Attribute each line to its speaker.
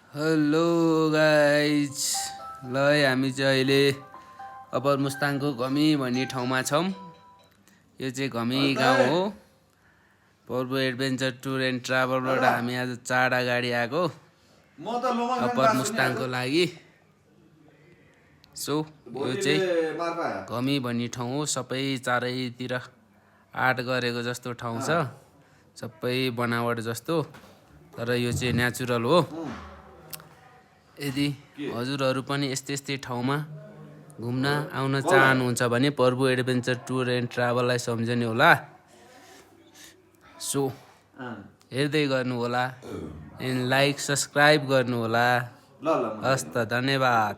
Speaker 1: Hello guys ल हामी चाहिँ अहिले अप्पर मुस्ताङको घमी भन्ने ठाउँमा छौँ। यो चाहिँ घमी गाउँ हो। पर्व एडभेन्चर टुर एन्ड ट्राभलबाट हामी आज 4 गाडी आएको अप्पर मुस्ताङको लागि। सो यो चाहिँ घमी भन्ने ठाउँ हो। सबै चारैतिर आर्ट गरेको जस्तो ठाउँ छ, सबै बनावट जस्तो, तर यो चाहिँ नेचुरल हो। यदि हजुरहरू पनि यस्तै ठाउँमा घुम्न आउन चाहनुहुन्छ भने पर्व एडभेन्चर टुर एन्ड ट्राभललाई सम्झने होला। सो हेर्दै गर्नु होला एन्ड लाइक सब्सक्राइब गर्नु होला। हस् त, धन्यवाद।